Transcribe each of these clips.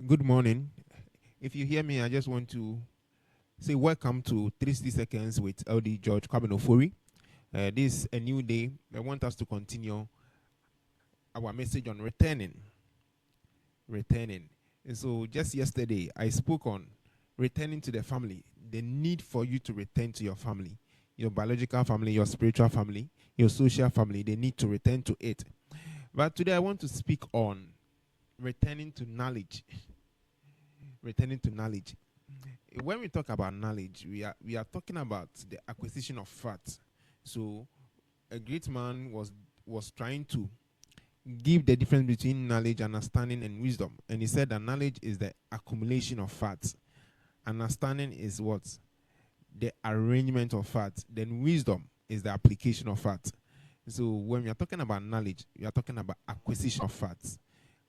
Good morning. If you hear me, I just want to say welcome to 360 Seconds with LD George Kobina Ofori. This is a new day. I want us to continue our message on returning. Returning. And so, just yesterday, I spoke on returning to the family, the need for you to return to your family, your biological family, your spiritual family, your social family. They need to return to it. But today, I want to speak on returning to knowledge. Returning to knowledge. When we talk about knowledge, we are talking about the acquisition of facts. So a great man was trying to give the difference between knowledge, understanding, and wisdom. And he said that knowledge is the accumulation of facts. Understanding is what? The arrangement of facts. Then wisdom is the application of facts. So when we are talking about knowledge, we are talking about acquisition of facts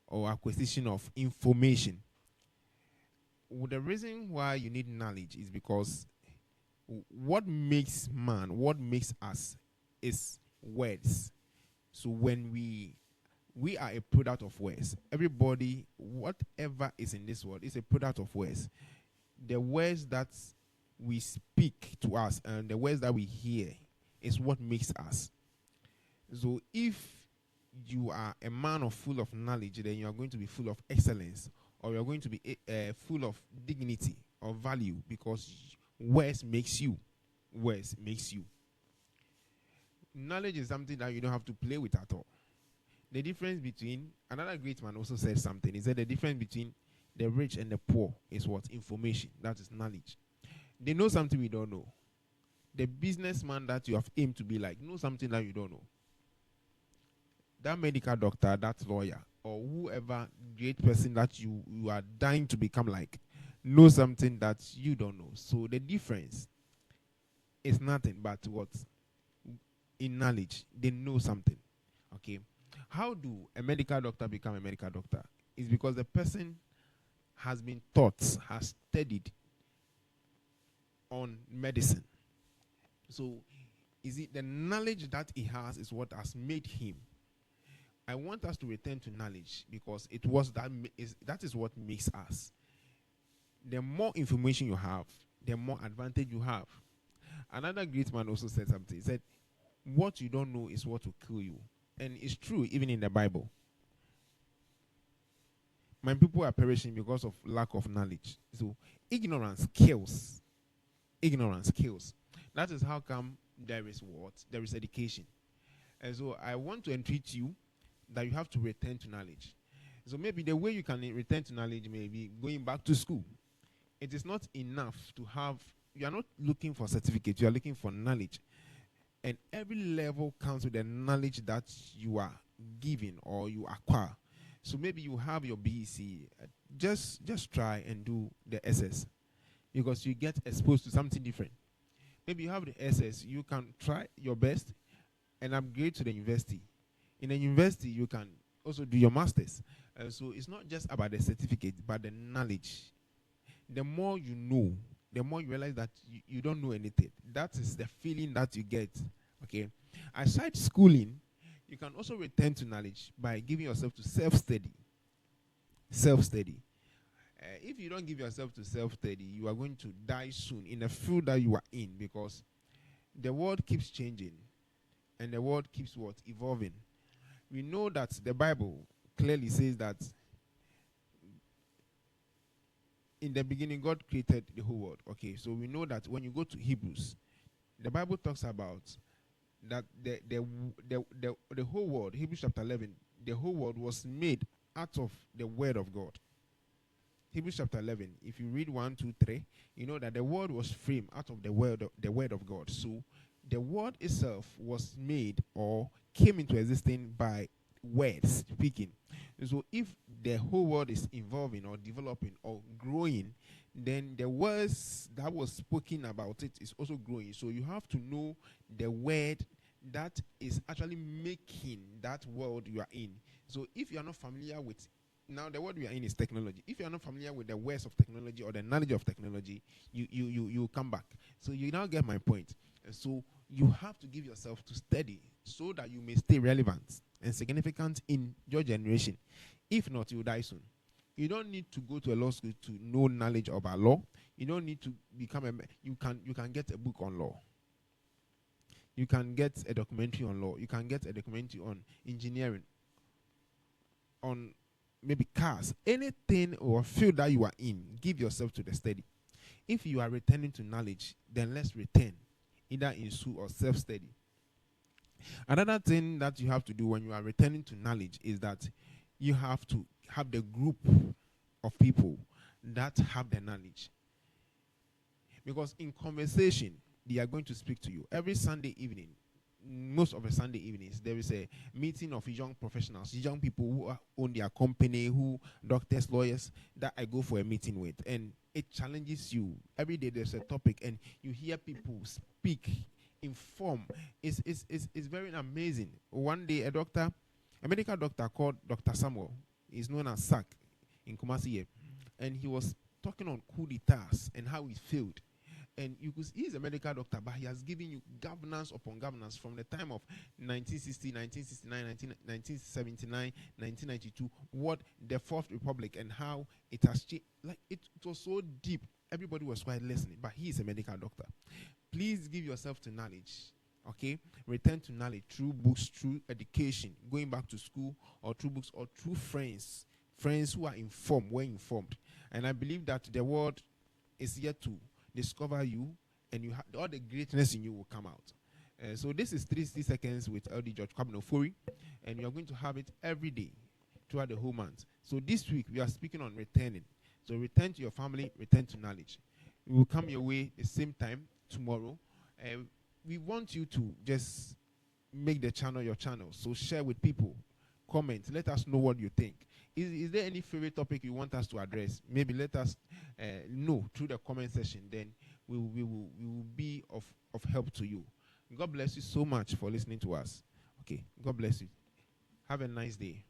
or acquisition of information. The reason why you need knowledge is because what makes man, what makes us is words. So when we are a product of words. Everybody, whatever is in this world, is a product of words. The words that we speak to us and the words that we hear is what makes us. So if you are a man of full of knowledge, then you are going to be full of excellence, or you are going to be full of dignity or value, because words makes you. Words makes you. Knowledge is something that you don't have to play with at all. The difference between, another great man also said something. He said the difference between the rich and the poor is what? Information. That is knowledge. They know something we don't know. The businessman that you have aimed to be like knows something that you don't know. That medical doctor, that lawyer, or whoever great person that you are dying to become like, knows something that you don't know. So the difference is nothing but what? In knowledge. They know something. Okay. How do a medical doctor become a medical doctor? It's because the person has been taught, has studied on medicine. So is it the knowledge that he has is what has made him? I want us to return to knowledge because it was that is what makes us. The more information you have, the more advantage you have. Another great man also said something. He said, what you don't know is what will kill you. And it's true even in the Bible. My people are perishing because of lack of knowledge. So ignorance kills. Ignorance kills. That is how come there is what? There is education. And so I want to entreat you that you have to return to knowledge. So maybe the way you can return to knowledge may be going back to school. It is not enough to have, you are not looking for certificate, you are looking for knowledge. And every level comes with the knowledge that you are given or you acquire. So maybe you have your BEC, just try and do the SS because you get exposed to something different. Maybe you have the SS, you can try your best and upgrade to the university. In a university, you can also do your masters. So it's not just about the certificate, but the knowledge. The more you know, the more you realize that you don't know anything. That is the feeling that you get. Okay. Aside schooling, you can also return to knowledge by giving yourself to self-study. Self-study. If you don't give yourself to self-study, you are going to die soon in the field that you are in, because the world keeps changing and the world keeps what? Evolving. We know that the Bible clearly says that in the beginning God created the whole world. Okay, so we know that when you go to Hebrews, the Bible talks about that the whole world, Hebrews chapter 11, the whole world was made out of the word of God. Hebrews chapter 11, if you read 1, 2, 3, you know that the world was framed out of the word of God. So the word itself was made or came into existence by words speaking. So if the whole world is evolving or developing or growing, then the words that was spoken about it is also growing. So you have to know the word that is actually making that world you are in. So if you are not familiar with, now the word we are in is technology. If you are not familiar with the words of technology or the knowledge of technology, you come back. So you now get my point. So you have to give yourself to study so that you may stay relevant and significant in your generation. If not, you die soon. You don't need to go to a law school to know knowledge about law. You don't need to become you can get a book on law. You can get a documentary on law. You can get a documentary on engineering, on maybe cars, anything or field that you are in. Give yourself to the study. If you are returning to knowledge, then let's return, either in school or self-study. Another thing that you have to do when you are returning to knowledge is that you have to have the group of people that have the knowledge. Because in conversation, they are going to speak to you. Every Sunday evening, most of the Sunday evenings, there is a meeting of young professionals, young people who own their company, who doctors, lawyers, that I go for a meeting with. And it challenges you. Every day there's a topic, and you hear people speak, inform. It's very amazing. One day, a medical doctor called Dr. Samuel, is known as SAC in Kumasi here, and he was talking on coup d'etats and how he failed. And you could see he's a medical doctor, but he has given you governance upon governance from the time of 1960, 1969, 1979, 1992, what the Fourth Republic and how it has changed. Like it was so deep. Everybody was quite listening, but he is a medical doctor. Please give yourself to knowledge. Okay? Return to knowledge through books, through education, going back to school, or through books, or through friends. Friends who are informed, well informed. And I believe that the world is yet to discover you, and you all the greatness in you will come out. So this is 360 seconds with LD George Kobina Ofori, and you are going to have it every day throughout the whole month. So this week we are speaking on returning. So return to your family, return to knowledge. We will come your way the same time tomorrow. We want you to just make the channel your channel. So share with people, comment, let us know what you think. Is there any favorite topic you want us to address? Maybe let us know through the comment section. Then we will be of help to you. God bless you so much for listening to us. Okay, God bless you. Have a nice day.